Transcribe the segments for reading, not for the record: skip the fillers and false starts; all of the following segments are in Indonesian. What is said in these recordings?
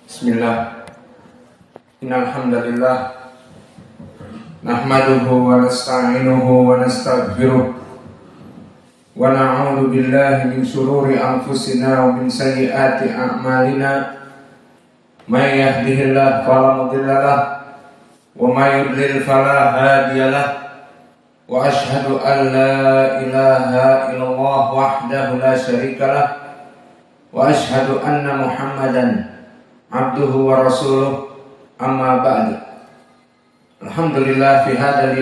Bismillah. Innal hamdalillah nahmaduhu wa nasta'inuhu wa nastaghfiruh wa na'udzu billahi min shururi anfusina wa min sayyiati a'malina. May yahdihillahu fala mudilla lahu wa may yudlil fala hadiya lahu. Wa ashhadu an la ilaha illallah wahdahu la syarika lahu wa ashhadu anna Muhammadan abduhu wa rasuluh. Amma ba'du. Alhamdulillah fi hadzal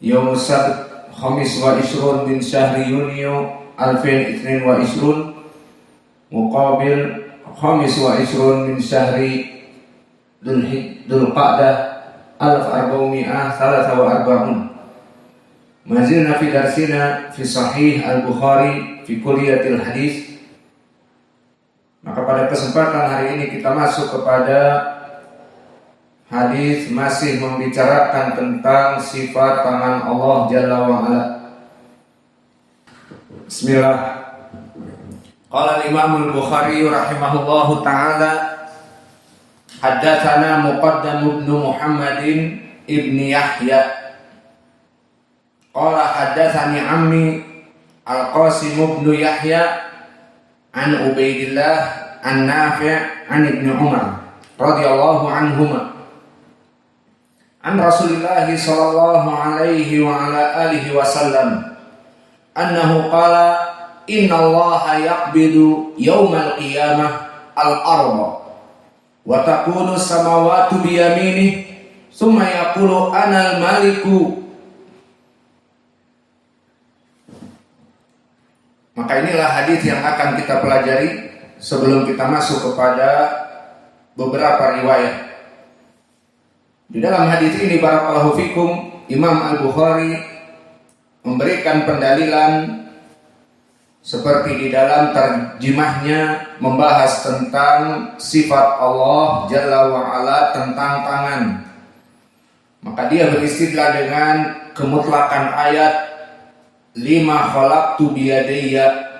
yaum sabt khamis wa ishrun min syahri Yunio 2022 muqabil khamis wa ishrun min syahri Dzulqa'dah 1443. Mazilna fi darsina fi sahih al-Bukhari fi kulliyatil hadis. Maka pada kesempatan hari ini kita masuk kepada hadis masih membicarakan tentang sifat tangan Allah Jalla wa Ala. Bismillah. Qala al-Imam al-Bukhari rahimahullahu taala haddatsana Muqaddam ibn Muhammadin ibn Yahya qala haddatsani ammi Al-Qasim ibn Yahya an Ubaidillah an Nafi' an Ibn Umar radhiyallahu anhuma an Rasulillah sallallahu alaihi wa ala alihi wasallam annahu qala innallaha yaqbidu yawmal qiyamah al-ardha wa takunu samawati bi yaminihi thumma yaqulu ana al-maliku. Maka inilah hadis yang akan kita pelajari sebelum kita masuk kepada beberapa riwayat. Di dalam hadis ini barakallahu fikum, Imam Al-Bukhari memberikan pendalilan seperti di dalam terjemahnya membahas tentang sifat Allah Jalla wa Ala tentang tangan. Maka dia beristidlal dengan kemutlakan ayat lima khalaqtu biyadayya.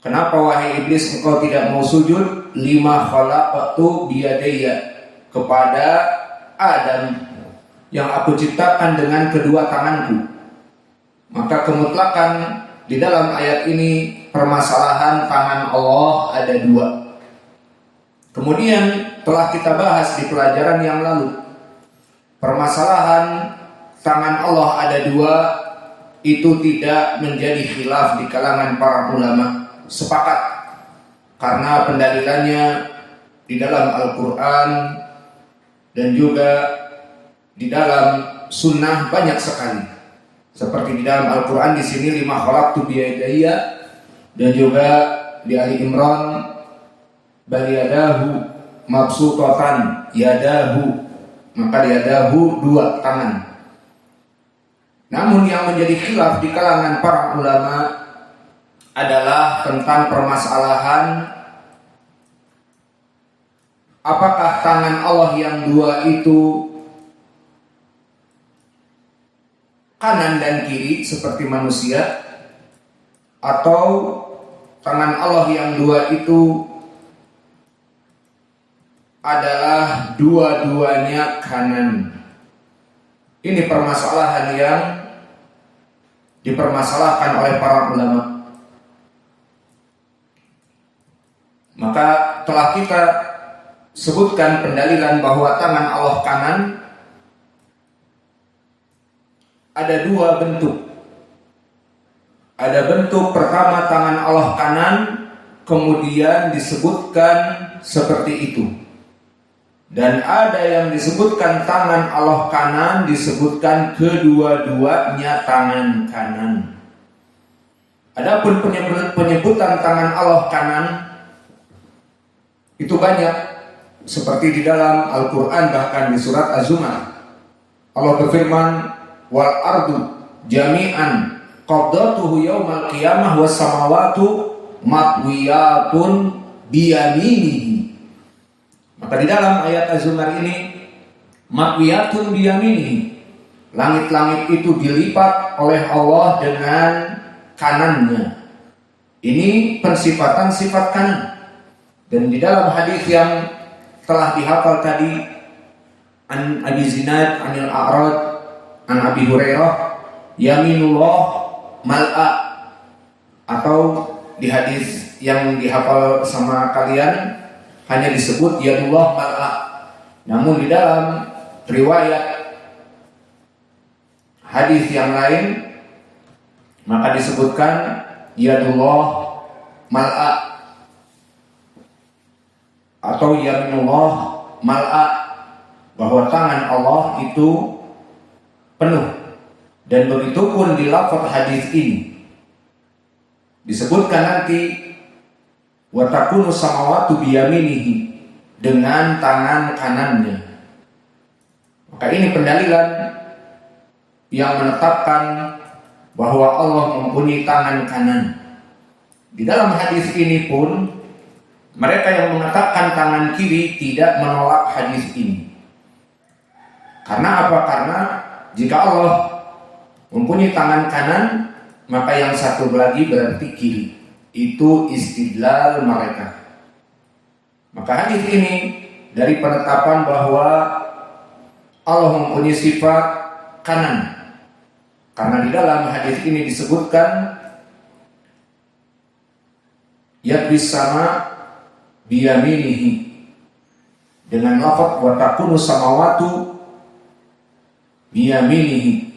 Kenapa wahai iblis engkau tidak mau sujud? Lima khalaqtu biyadayya, kepada Adam yang aku ciptakan dengan kedua tanganku. Maka kemutlakan di dalam ayat ini permasalahan tangan Allah ada dua. Kemudian telah kita bahas di pelajaran yang lalu, permasalahan tangan Allah ada dua itu tidak menjadi khilaf di kalangan para ulama, sepakat karena pendalilannya di dalam Al-Quran dan juga di dalam sunnah banyak sekali. Seperti di dalam Al-Quran di sini lima khalaqtu biyadayya, dan juga di Ali Imran bal yadahu mabsutatan yadahu, maka yadahu dua tangan. Namun yang menjadi khilaf di kalangan para ulama adalah tentang permasalahan apakah tangan Allah yang dua itu kanan dan kiri seperti manusia, atau tangan Allah yang dua itu adalah dua-duanya kanan. Ini permasalahan yang dipermasalahkan oleh para ulama. Maka telah kita sebutkan pendalilan bahwa tangan Allah kanan ada dua bentuk. Ada bentuk pertama tangan Allah kanan, kemudian disebutkan seperti itu. Dan ada yang disebutkan tangan Allah kanan, disebutkan kedua-duanya tangan kanan. Adapun penyebutan tangan Allah kanan itu banyak, seperti di dalam Al-Quran, bahkan di surat Az-Zumar Allah berfirman, wal ardu jami'an qabdatuhu yaumal qiyamah was samawatu matwiyatun biyaminihi. Maka di dalam ayat Az-Zumar ini matwiyatun biyaminihi, langit-langit itu dilipat oleh Allah dengan kanannya. Ini pensifatan sifat kanan. Dan di dalam hadis yang telah dihafal tadi, an Abi Zinad anil A'raj an Abi Hurairah, yaminullah mal'a, atau di hadis yang dihafal sama kalian hanya disebut yadullah mal'a. Namun di dalam riwayat hadis yang lain maka disebutkan yadullah mal'a atau yaminullah mal'a, bahwa tangan Allah itu penuh. Dan begitu pun di lafaz hadis ini disebutkan nanti wa takunu samawatu biyaminihi, dengan tangan kanannya. Maka ini pendalilan yang menetapkan bahwa Allah mempunyai tangan kanan. Di dalam hadis ini pun mereka yang mengatakan tangan kiri tidak menolak hadis ini. Karena apa? Karena jika Allah mempunyai tangan kanan, maka yang satu lagi berarti kiri. Itu istidlal mereka. Maka hadis ini dari penetapan bahwa Allah mempunyai sifat kanan. Karena di dalam hadis ini disebutkan yadbis sama biyaminihi, dengan lafaz wa takunu samawatu biyaminihi.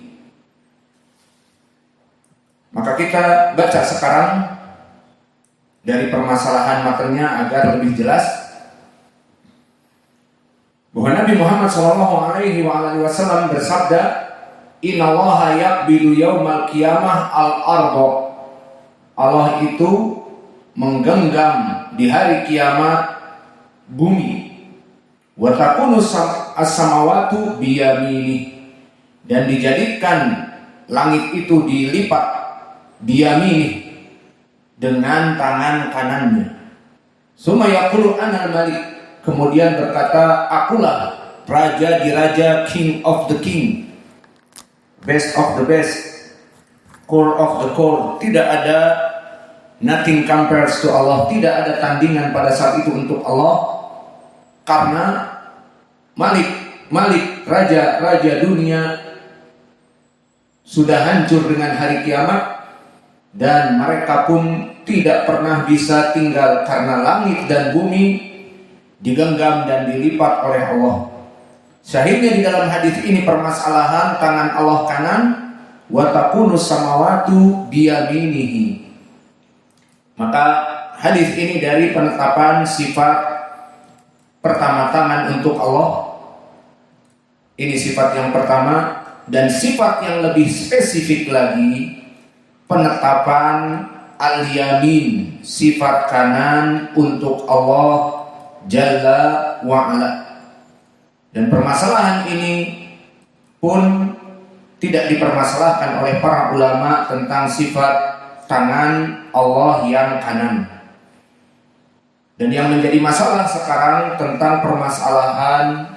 Maka kita baca sekarang dari permasalahan materinya agar lebih jelas bahwa Nabi Muhammad SAW bersabda, innallaha yaqbilu yaumal qiyamah al-ardh. Allah itu menggenggam di hari kiamat bumi. Wa takunu as-samawatu biyamini, dan dijadikan langit itu dilipat biyamini, dengan tangan kanannya. Summa yaqulu anal malik, kemudian berkata, akulah raja di raja, king of the king, best of the best, core of the core. Tidak ada, nothing compares to Allah, tidak ada tandingan pada saat itu untuk Allah. Karena Malik, raja dunia sudah hancur dengan hari kiamat, dan mereka pun tidak pernah bisa tinggal karena langit dan bumi digenggam dan dilipat oleh Allah. Syahidnya di dalam hadis ini permasalahan tangan Allah kanan, wa takunu samawatu biyaminihi. Maka hadis ini dari penetapan sifat pertama tangan untuk Allah. Ini sifat yang pertama, dan sifat yang lebih spesifik lagi penetapan al-yamin, sifat kanan untuk Allah Jalla wa'ala. Dan permasalahan ini pun tidak dipermasalahkan oleh para ulama tentang sifat tangan Allah yang kanan. Dan yang menjadi masalah sekarang tentang permasalahan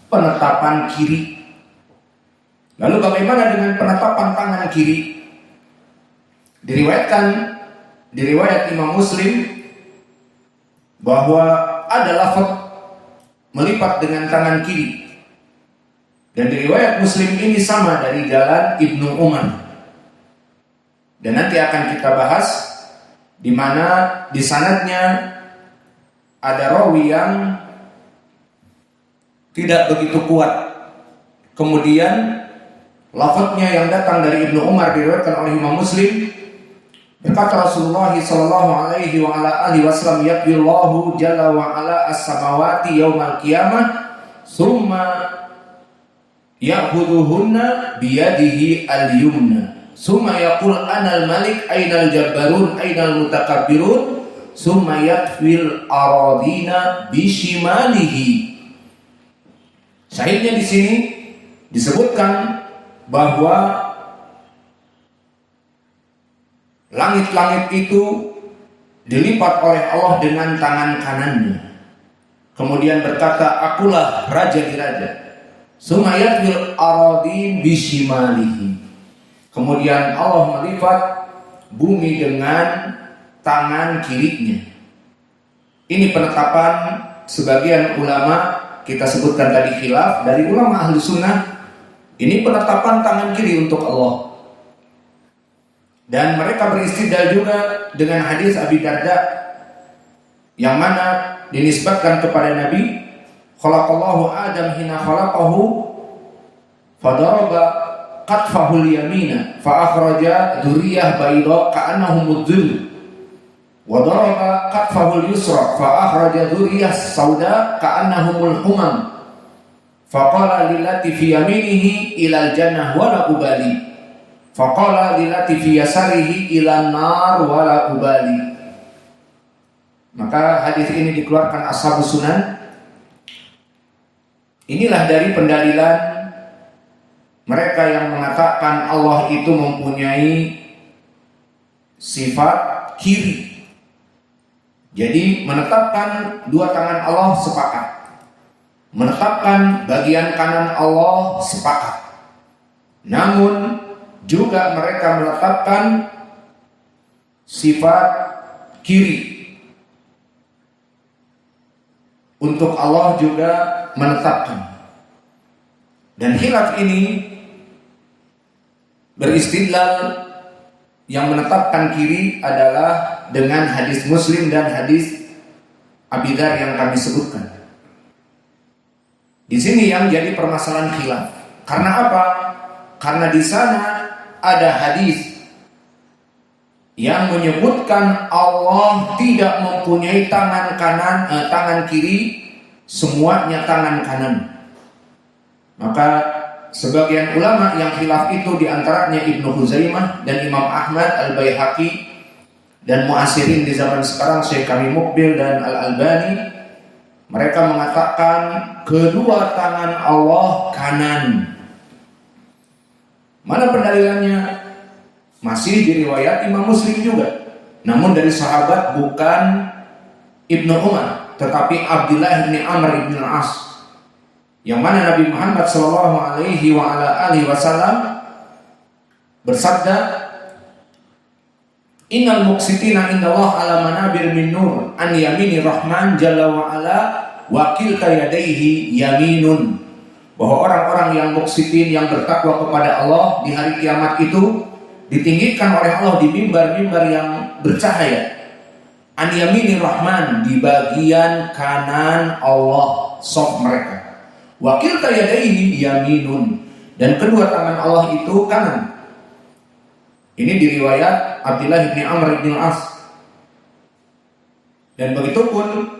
penetapan kiri. Lalu bagaimana dengan penetapan tangan kiri? Diriwayatkan di riwayat Imam Muslim bahwa ada lafaz melipat dengan tangan kiri. Dan di riwayat Muslim ini sama dari jalan Ibnu Umar. Dan nanti akan kita bahas di mana di sanadnya ada rawi yang tidak begitu kuat. Kemudian lafaznya yang datang dari Ibnu Umar diriwayatkan oleh Imam Muslim, berkata Rasulullah sallallahu alaihi wa ala alihi wasallam, yaqbillahu jalla wa ala as-samawati yaumal qiyamah summa ya'khudhuhunna biyadihi al-yumna summa yaqul anal malik ainal jabbarun ainal mutakabbirun summa yatfil aradina bishimalihi. Syahidnya di sini disebutkan bahwa langit-langit itu dilipat oleh Allah dengan tangan kanannya. Kemudian berkata, akulah raja di raja. Sumayatul aradin bishimalihi. Kemudian Allah melipat bumi dengan tangan kirinya. Ini penetapan sebagian ulama, kita sebutkan tadi khilaf dari ulama ahli sunnah. Ini penetapan tangan kiri untuk Allah. Dan mereka beristidlal juga dengan hadis Abi Darda yang mana dinisbatkan kepada Nabi, khalaqallahu Adam hina khalaqahu fadaraba qatfahul yamina fa akhraja dzurriyyah bayda ka'annahum mudhil wa daraba qatfahul yusra fa akhraja dzurriyyah sauda ka'annahumul humam fa qala lillati fi yaminihi ilal jannah wa la ubali faqala lillati fi yasarihi ilan nar wala ubali. Maka hadis ini dikeluarkan Ashabus Sunan. Inilah dari pendalilan mereka yang mengatakan Allah itu mempunyai sifat kiri. Jadi menetapkan dua tangan Allah sepakat, menetapkan bagian kanan Allah sepakat. Namun juga mereka menetapkan sifat kiri. Untuk Allah juga menetapkan. Dan khilaf ini beristidlal yang menetapkan kiri adalah dengan hadis Muslim dan hadis Abi Dzar yang kami sebutkan. Di sini yang jadi permasalahan khilaf. Karena apa? Karena di sana ada hadis yang menyebutkan Allah tidak mempunyai tangan kiri, semuanya tangan kanan. Maka sebagian ulama yang khilaf itu diantaranya Ibnu Huzaimah dan Imam Ahmad, Al-Baihaqi dan muasirin di zaman sekarang Syekh Kami Mukbil dan Al-Albani, mereka mengatakan kedua tangan Allah kanan. Mana pendalilannya? Masih di riwayat Imam Muslim juga. Namun dari sahabat bukan Ibnu Umar, tetapi Abdullah bin Amr bin Al-As. Yang mana Nabi Muhammad SAW bersabda, Innal muqsitina indallah ala manabir min nur an yamini rahman jalla wa ala wa kilta yadayhi yaminun. Bahwa orang-orang yang muqsitin, yang bertakwa kepada Allah di hari kiamat itu ditinggikan oleh Allah di mimbar-mimbar yang bercahaya. An yamini rahman, di bagian kanan Allah, soft mereka. Wa kilta yadayhi yaminun, dan kedua tangan Allah itu kanan. Ini diriwayat Abdullah bin Amr bin As. Dan begitupun